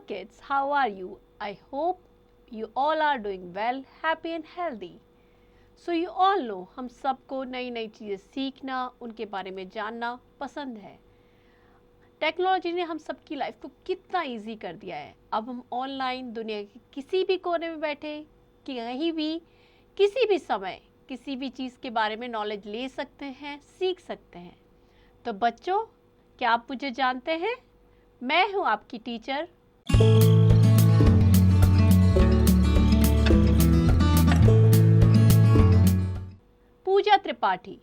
kids, how are you? I hope you all are doing well, happy and healthy. So you all know हम सबको नई नई चीज़ें सीखना, उनके बारे में जानना पसंद है. टेक्नोलॉजी ने हम सबकी लाइफ को कितना इजी कर दिया है. अब हम ऑनलाइन दुनिया के किसी भी कोने में बैठे, कहीं भी, किसी भी समय, किसी भी चीज़ के बारे में नॉलेज ले सकते हैं, सीख सकते हैं. तो बच्चों, क्या आप मुझे जानते हैं? मैं हूँ आपकी टीचर पूजा त्रिपाठी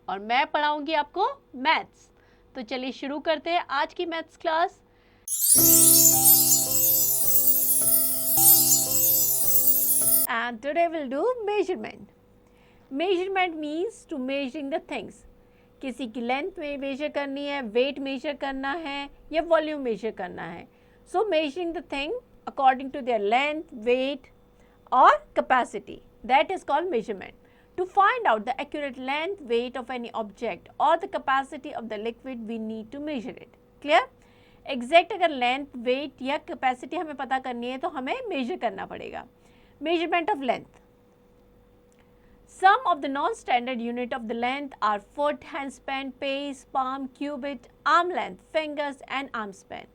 और मैं पढ़ाऊंगी आपको मैथ्स. तो चलिए शुरू करते हैं आज की maths class. And today we'll do measurement. Measurement means to measuring the things. किसी की लेंथ में मेजर करनी है, वेट मेजर करना है या वॉल्यूम मेजर करना है. So measuring the thing according to their length, weight और capacity, that is called measurement. To find out the accurate length, weight of any object or the capacity of the liquid, we need to measure it. Clear? Exact अगर length, weight या capacity हमें पता करनी है तो हमें measure करना पड़ेगा. Measurement of length. Some of the non-standard unit of the length are foot, handspan, pace, palm, cubit, arm length, fingers and arm span.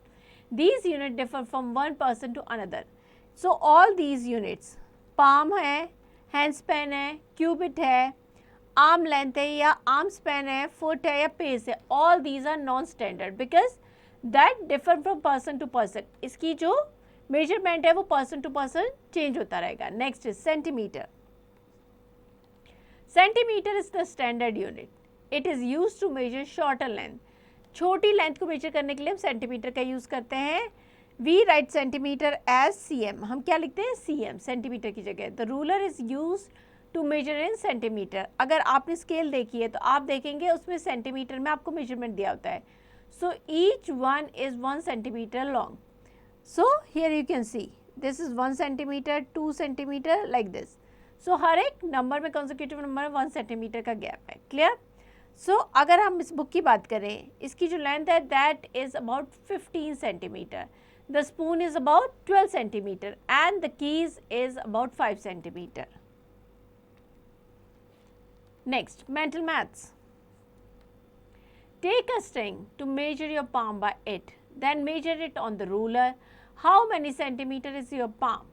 These units differ from one person to another. So all these units, palm है, hand span है, qubit है, arm length है या arm span है, foot है या pace है, all these are non standard because that differ from person to person. इसकी जो मेजरमेंट है वो पर्सन टू पर्सन चेंज होता रहेगा. Next is centimetre. Centimetre is the standard unit. It is use to measure shorter length. छोटी length को measure करने के लिए हम सेंटीमीटर का यूज करते हैं. We write centimeter as cm. हम क्या लिखते हैं? cm, सेंटीमीटर की जगह. The ruler is used to measure in centimeter. अगर आपने स्केल देखी है तो आप देखेंगे उसमें सेंटीमीटर में आपको मेजरमेंट दिया होता है. So each one is 1 centimeter long. So here you can see this is 1 centimeter, 2 centimeter like this. So हर एक नंबर में consecutive नंबर में 1 सेंटीमीटर का गैप है. क्लियर? So अगर हम इस बुक की बात करें, इसकी जो लेंथ है that is about 15 centimeter. The spoon is about 12 centimeter and the keys is about 5 centimeter. Next, mental maths. Take a string to measure your palm by it. Then measure it on the ruler. How many centimeter is your palm?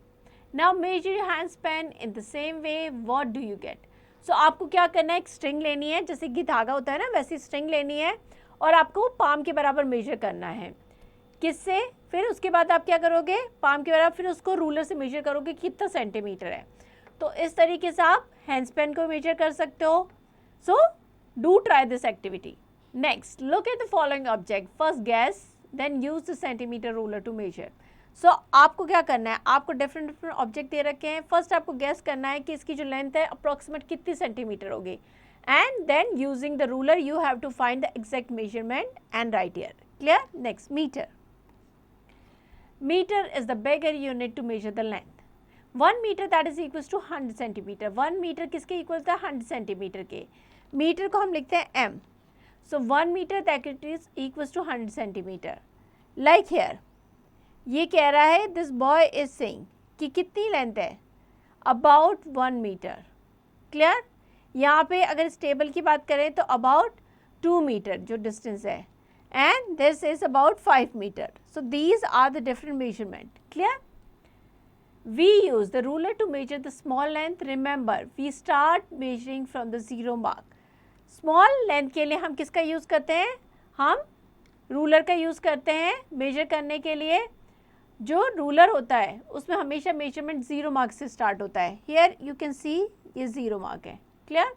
Now measure your hand span in the same way. What do you get? So आपको क्या करना है? एक string लेनी है, जैसे कि धागा होता है ना, वैसी स्ट्रिंग लेनी है और आपको पाम के बराबर मेजर करना है. किससे? फिर उसके बाद आप क्या करोगे? पाम के बराबर, फिर उसको रूलर से मेजर करोगे कितना सेंटीमीटर है. तो इस तरीके से आप हैंड स्पैन को मेजर कर सकते हो. So do try this activity. Next, look at the following object. First guess, then use the centimetre ruler to measure. So आपको क्या करना है? आपको डिफरेंट डिफरेंट ऑब्जेक्ट दे रखे हैं. फर्स्ट आपको गैस करना है कि इसकी जो लेंथ है अप्रोक्सीमेट कितनी सेंटीमीटर होगी. And then using the ruler you have to find the exact measurement and write here. Clear? Next, metre. Meter is the bigger unit to measure the length. 1 meter that is equals to 100 centimeter. 1 meter किसके equal था? 100 centimeter के. Metre को हम लिखते हैं m. So 1 meter that it is equals to 100 centimeter. Like here, ये कह रहा है this boy is saying कि कितनी लेंथ है? About 1 meter. Clear? यहाँ पे अगर इस टेबल की बात करें तो about 2 meter जो डिस्टेंस है. And this is about 5 meter. So these are the different measurement. Clear? We use the ruler to measure the small length. Remember, we start measuring from the 0 mark. Small length के लिए हम किसका use करते हैं? हम ruler का use करते हैं measure करने के लिए. जो ruler होता है उसमें हमेशा measurement 0 mark से start होता है. Here you can see ये 0 mark है. Clear?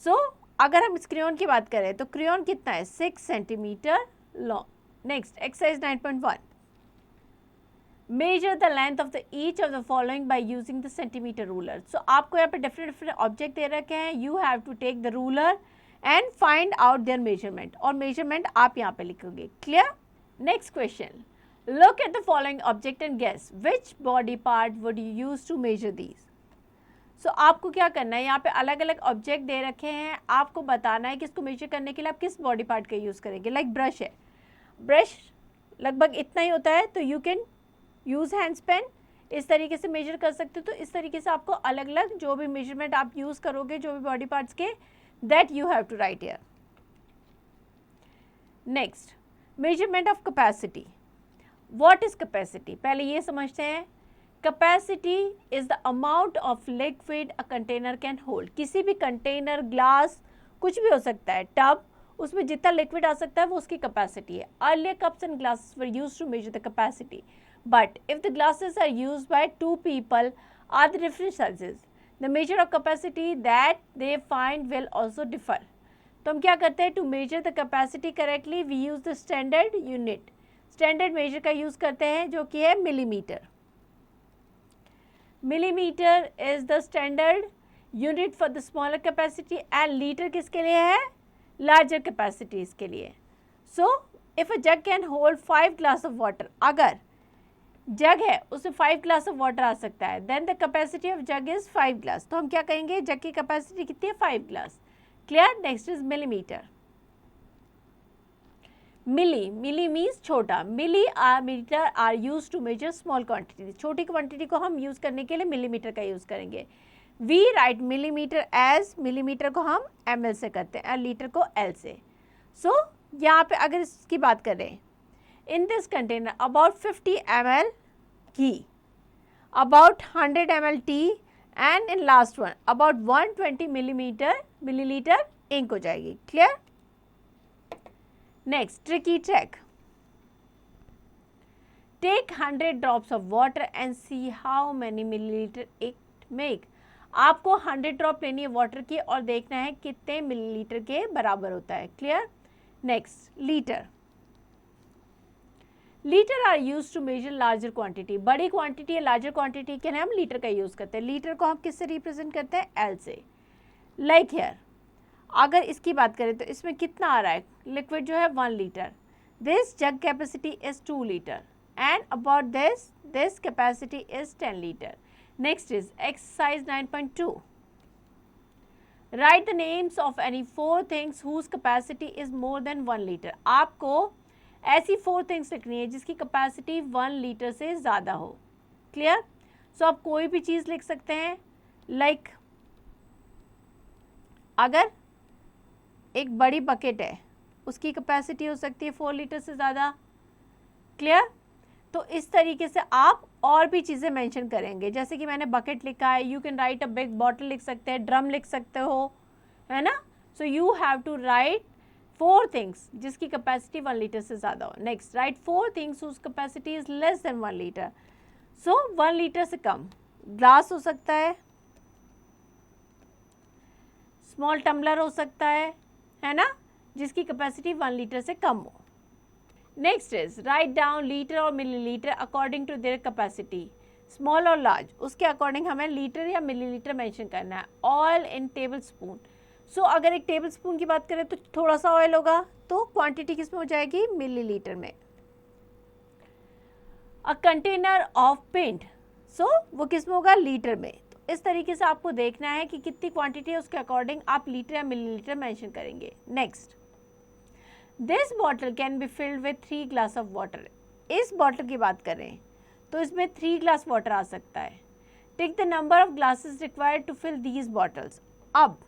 So अगर हम इस क्रेयॉन की बात करें तो क्रेयॉन कितना है? 6 centimetre long. Next, exercise 9.1. Measure the length of the each of the following by using the centimetre ruler. So आपको यहाँ पे डिफरेंट डिफरेंट ऑब्जेक्ट दे रखे हैं. You have to take the ruler and find out their measurement, और measurement आप यहाँ पे लिखोगे. Clear? Next question, look at the following object and guess which body part would you use to measure these. सो आपको क्या करना है? यहाँ पे अलग अलग ऑब्जेक्ट दे रखे हैं, आपको बताना है कि इसको मेजर करने के लिए आप किस बॉडी पार्ट का यूज़ करेंगे. लाइक ब्रश है, ब्रश लगभग इतना ही होता है, तो you can use hands pen, इस तरीके से मेजर कर सकते हो। तो इस तरीके से आपको अलग अलग जो भी मेजरमेंट आप यूज़ करोगे जो भी बॉडी पार्ट्स के, that you have to write here. Next, measurement of capacity. What is capacity, पहले ये समझते हैं। Capacity is the amount of liquid a container can hold. किसी भी कंटेनर, ग्लास, कुछ भी हो सकता है, टब, उसमें जितना लिक्विड आ सकता है वो उसकी कैपेसिटी है। Earlier cups and glasses were used to measure the capacity, but if the glasses are used by two people are the different sizes, the measure of capacity that they find will also differ. तो हम क्या करते हैं, to measure the capacity correctly we use the standard unit, standard measure का use करते हैं जो कि है millimeter. Millimeter is the standard unit for the smaller capacity and liter किसके लिए है, larger capacities के लिए. So if a jug can hold 5 glass of water, अगर जग है उसमें 5 ग्लास ऑफ वाटर आ सकता है, then the capacity of jug is 5 glass. तो हम क्या कहेंगे, जग की कैपेसिटी कितनी है, 5 glass. Clear. Next is millimetre. Milli, milli means छोटा, millimetre are use to measure small quantity. छोटी क्वांटिटी को हम यूज करने के लिए मिलीमीटर का यूज करेंगे। We write millimetre as, millimetre को हम ml से करते हैं, लीटर को L से। सो यहाँ पे अगर इसकी बात करें, in this container about 50 ml ghee, about 100 ml tea and in last one about 120 milliliter ink हो जाएगी। clear? Next, tricky check. Take 100 drops of water and see how many milliliter it make. आपको 100 drop लेनी है water की और देखना है कितने मिलीलीटर के बराबर होता है। Clear. Next, litre. Litre are use to measure larger quantity. बड़ी क्वांटिटी या लार्जर क्वांटिटी के लिए हम लीटर का यूज करते हैं। लीटर को हम किससे रिप्रेजेंट करते हैं, एल से। लाइक हियर अगर इसकी बात करें तो इसमें कितना आ रहा है, लिक्विड जो है 1 litre. This jug capacity is 2 litre and about this capacity is 10 litre. Next is exercise 9.2। Write the names of any 4 things whose capacity is more than 1 litre. आपको ऐसी 4 थिंग्स लिखनी है जिसकी कैपेसिटी 1 लीटर से ज़्यादा हो। क्लियर। सो आप कोई भी चीज़ लिख सकते हैं, लाइक अगर एक बड़ी बकेट है उसकी कैपेसिटी हो सकती है 4 लीटर से ज़्यादा। क्लियर। तो इस तरीके से आप और भी चीज़ें मेंशन करेंगे, जैसे कि मैंने बकेट लिखा है, you can write a big bottle लिख सकते हैं, ड्रम लिख सकते हो, है ना। So you have to write 4 things जिसकी कैपेसिटी 1 लीटर से ज़्यादा हो। Next, write 4 things whose capacity is less than 1 litre. So 1 litre से कम ग्लास हो सकता है, स्मॉल टम्बलर हो सकता है ना, जिसकी कैपेसिटी 1 लीटर से कम हो। Next is right down litre और millilitre according to their capacity, small और लार्ज, उसके अकॉर्डिंग हमें लीटर या मिलीलीटर मेंशन करना है। Oil in tablespoon. So अगर एक टेबल स्पून की बात करें तो थोड़ा सा ऑयल होगा, तो क्वांटिटी किस में हो जाएगी, मिलीलीटर में। अ कंटेनर ऑफ पेंट, सो वो किस में होगा, लीटर में। तो इस तरीके से आपको देखना है कि कितनी क्वांटिटी है, उसके अकॉर्डिंग आप लीटर या मिलीलीटर मेंशन करेंगे। Next, this bottle can be filled with 3 glass of water. इस बॉटल की बात करें तो इसमें 3 ग्लास वाटर आ सकता है। Take the number of glasses required to fill these bottles. अब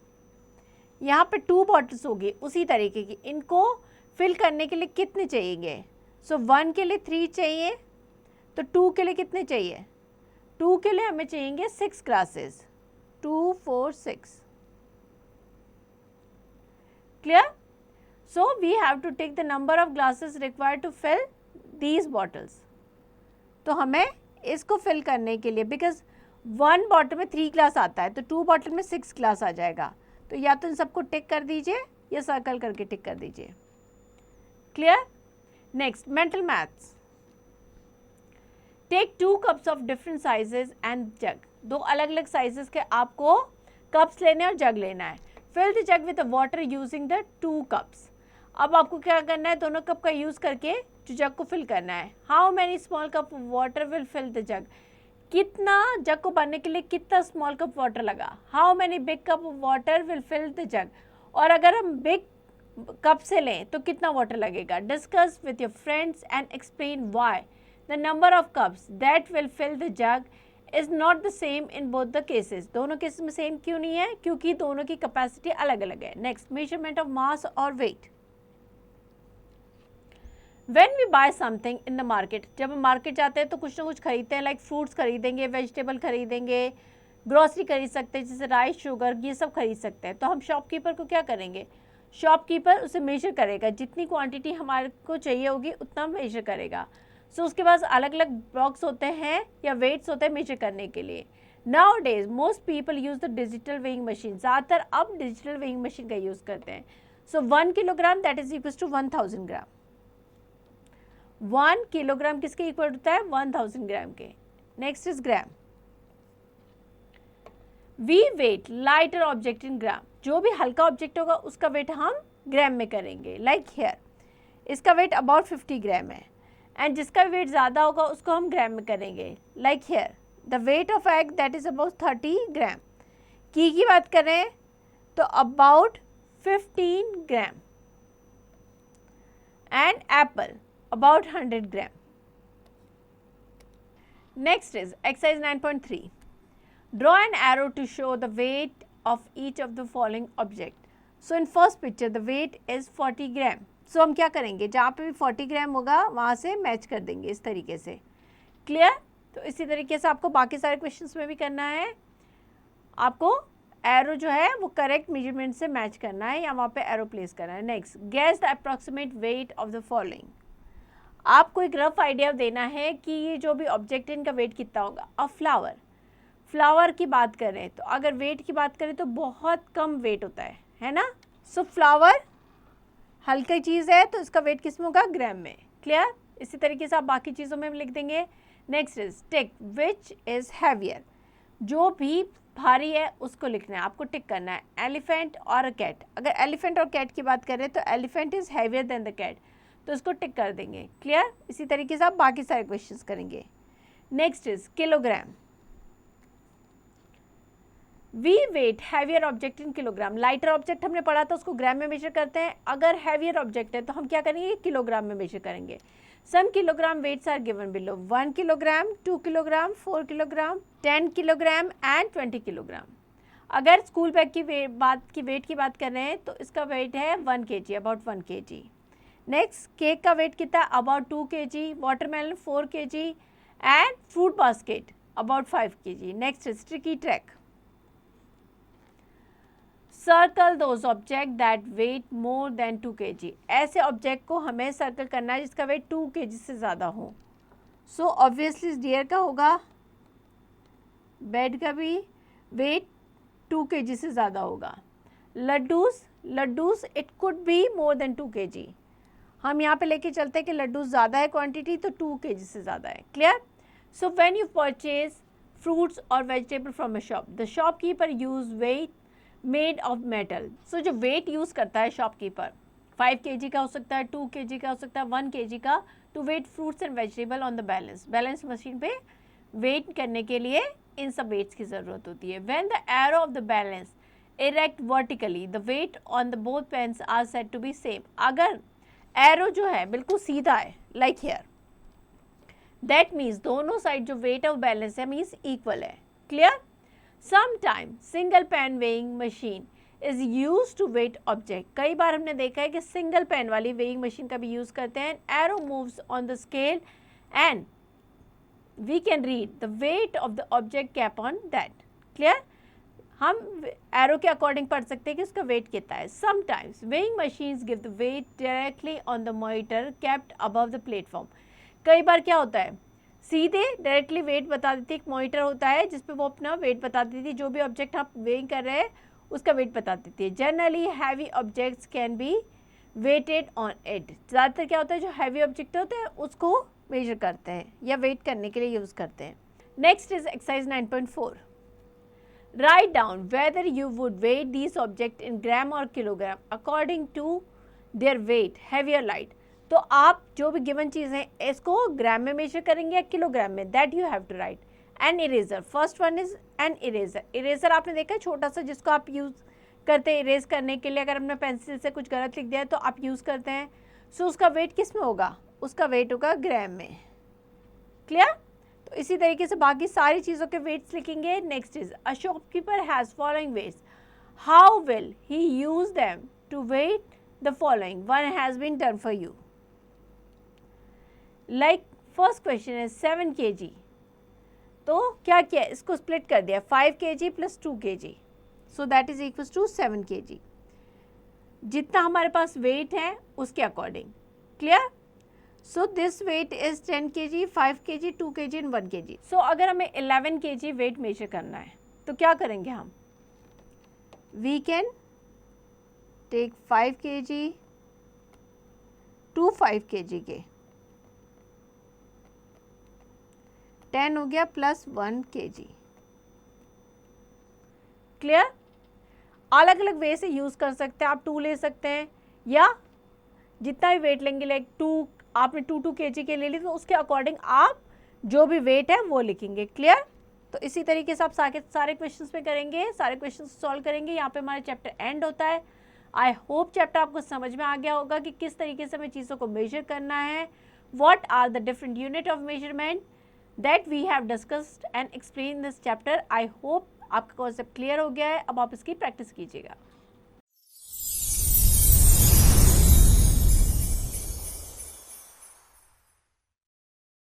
यहाँ पे 2 बॉटल्स होगी उसी तरीके की, इनको फिल करने के लिए कितने चाहिए। सो 1 के लिए 3 चाहिए, तो 2 के लिए कितने चाहिए, 2 के लिए हमें चाहिए 6 glasses, 2 4 6। Clear. So we have to take the number of glasses required to fill these bottles. तो हमें इसको फिल करने के लिए, बिकॉज 1 बॉटल में 3 ग्लास आता है तो 2 बॉटल में 6 ग्लास आ जाएगा, तो या तो इन सबको टिक कर दीजिए या सर्कल करके टिक कर दीजिए। Clear. Next, mental maths. Take 2 cups of different sizes and jug. 2 अलग अलग साइजेस के आपको कप्स लेने और जग लेना है। Fill the jug with water using the 2 cups. अब आपको क्या करना है, दोनों कप का यूज करके जो जग को फिल करना है। How many small cup of water will fill the jug. कितना जग को भरने के लिए कितना स्मॉल कप वाटर लगा। How many big cup of water will fill the jug. और अगर हम बिग कप से लें तो कितना वाटर लगेगा. Discuss with your friends and explain why the number of cups that will fill the jug is not the same in both the cases. दोनों cases में सेम क्यों नहीं है? क्योंकि दोनों की कैपेसिटी अलग अलग है. नेक्स्ट, मेजरमेंट ऑफ मास और wait. When we buy something in the market, जब हम मार्केट जाते हैं तो कुछ ना कुछ खरीदते हैं, लाइक फ्रूट्स खरीदेंगे, वेजिटेबल खरीदेंगे, ग्रोसरी खरीद सकते हैं, जैसे राइस, शुगर, ये सब खरीद सकते हैं. तो हम शॉपकीपर को क्या करेंगे? शॉपकीपर उसे मेजर करेगा, जितनी क्वांटिटी हमारे को चाहिए होगी उतना मेजर करेगा. सो उसके पास अलग अलग बॉक्स होते हैं या वेट्स होते हैं मेजर करने के लिए. Nowadays most people use the digital weighing machine. ज़्यादातर अब डिजिटल वेइंग मशीन का यूज़ करते हैं. So 1 kilogram that is equal to 1000 gram. 1 kilogram किसके इक्वल होता है? 1000 ग्राम के. Next is gram. We weight lighter object in gram. जो भी हल्का ऑब्जेक्ट होगा उसका वेट हम ग्राम में करेंगे. लाइक हियर इसका वेट अबाउट 50 ग्राम है, एंड जिसका वेट ज़्यादा होगा उसको हम ग्राम में करेंगे. Like here the weight of egg that is about 30 ग्राम. की बात करें तो about 15 gram, and Apple about 100 gram. Next is exercise 9.3. Draw an arrow to show the weight of each of the following object. So in first picture the weight is 40 gram. So हम क्या करेंगे? जहाँ पे भी 40 ग्राम होगा वहाँ से match कर देंगे इस तरीके से. क्लियर? तो इसी तरीके से आपको बाकी सारे क्वेश्चंस में भी करना है. आपको एरो जो है वो करेक्ट मेजरमेंट से मैच करना है या वहाँ पे एरो प्लेस करना है. Next, guess the approximate weight of the following. आपको एक रफ आइडिया देना है कि ये जो भी ऑब्जेक्ट है इनका वेट कितना होगा. अब फ्लावर की बात करें तो अगर वेट की बात करें तो बहुत कम वेट होता है ना. सो फ्लावर हल्की चीज़ है तो इसका वेट किस में होगा? ग्राम में. क्लियर? इसी तरीके से आप बाकी चीज़ों में लिख देंगे. Next is tick which is heavier. जो भी भारी है उसको लिखना है, आपको टिक करना है. एलिफेंट और कैट. अगर एलिफेंट और कैट की बात करें तो elephant is heavier than the cat, तो इसको टिक कर देंगे. क्लियर? इसी तरीके से आप बाकी सारे क्वेश्चंस करेंगे. Next is kilogram. We weight heavier object in kilogram. Lighter object हमने पढ़ा था उसको ग्राम में मेजर करते हैं. अगर हैवियर ऑब्जेक्ट है तो हम क्या करेंगे? किलोग्राम में मेजर करेंगे. Some kilogram weights are given below. 1 kilogram, 2 kilogram, 4 kilogram, 10 kilogram and 20 kilogram. अगर स्कूल बैग की वेट की बात कर रहे हैं तो इसका वेट है 1 kg, about 1 kg. Next, cake का वेट कितना है? About 2 kg, watermelon 4 kg and fruit basket about 5 kg. Next is tricky track. Circle those object that weight more than 2 kg. ऐसे ऑब्जेक्ट को हमें सर्कल करना है जिसका वेट 2 kg से ज़्यादा हो. सो ऑब्वियसली डियर का होगा, बेड का भी वेट 2 kg से ज़्यादा होगा. Laddoos it could be more than 2 kg. हम यहाँ पे लेके चलते हैं कि लड्डू ज़्यादा है क्वांटिटी तो 2 kg से ज़्यादा है. Clear? So when you purchase fruits और vegetable from a shop, the shopkeeper use weight made of metal. So जो वेट यूज़ करता है शॉपकीपर 5 kg का हो सकता है, 2 kg का हो सकता है, 1 kg का, to weight fruits and vegetable on the balance machine पे वेट करने के लिए इन सब वेट्स की ज़रूरत होती है. When the arrow of the balance erect vertically the weight on the both pans are said to be same. अगर एरो जो है बिल्कुल सीधा है लाइक हियर, दैट मीन्स दोनों साइड जो वेट ऑफ बैलेंस है मीन्स इक्वल है. Clear? Sometime single pan weighing machine is use to weight object. कई बार हमने देखा है कि सिंगल पेन वाली वेइंग मशीन का भी यूज करते हैं. Arrow moves on the scale and we can read the weight of the object cap on that. Clear? हम एरो के अकॉर्डिंग पढ़ सकते हैं कि उसका वेट कितना है. Sometimes weighing machines give the weight directly on the monitor kept above the platform. कई बार क्या होता है सीधे डायरेक्टली वेट बता देती है. एक मॉनिटर होता है जिसपे वो अपना वेट बता देती है, जो भी ऑब्जेक्ट आप वेइंग कर रहे हैं उसका वेट बता देती है. Generally heavy objects can be weighted on it. ज़्यादातर क्या होता है जो हैवी ऑब्जेक्ट होते हैं उसको मेजर करते हैं या वेट करने के लिए यूज़ करते हैं. Next is exercise 9.4. Write down whether you would weigh these objects in gram or kilogram according to their weight, heavy or light. तो आप जो भी गिवन चीज़ है इसको ग्राम में मेजर करेंगे या किलोग्राम में, that you have to write. An eraser, first one is an eraser. Eraser आपने देखा है छोटा सा जिसको आप यूज़ करते हैं इरेज करने के लिए। अगर हमने पेंसिल से कुछ गलत लिख दिया है तो आप यूज़ करते हैं। सो उसका वेट किस में होगा, उसका वेट होगा ग्राम में। क्लियर? तो इसी तरीके से बाकी सारी चीज़ों के वेट्स लिखेंगे। Next is a shopkeeper has following weights, how will he use them to weight the following, one has been done for you. Like first question है 7 kg, तो क्या किया, इसको स्प्लिट कर दिया 5 kg plus 2 kg, so that is equal to 7 kg। जितना हमारे पास वेट है उसके according. Clear? So this weight is 10 kg, 5 kg, 2 kg and 1 kg। So अगर हमें 11 kg वेट मेजर करना है तो क्या करेंगे हम, we can take 5 kg to 5 kg के 10 हो गया प्लस 1 kg। क्लियर? अलग अलग वे से यूज़ कर सकते हैं आप, 2 ले सकते हैं या जितना भी वेट लेंगे, लाइक 2 आपने 2 kg के ले ली तो उसके अकॉर्डिंग आप जो भी वेट है वो लिखेंगे। क्लियर? तो इसी तरीके से आप सारे क्वेश्चंस पे करेंगे, सारे क्वेश्चंस सॉल्व करेंगे। यहाँ पे हमारा चैप्टर एंड होता है। आई होप चैप्टर आपको समझ में आ गया होगा कि किस तरीके से हमें चीज़ों को मेजर करना है, what are the different unit of measurement that we have discussed and explain this chapter. I hope आपका कॉन्सेप्ट क्लियर हो गया है। अब आप इसकी प्रैक्टिस कीजिएगा।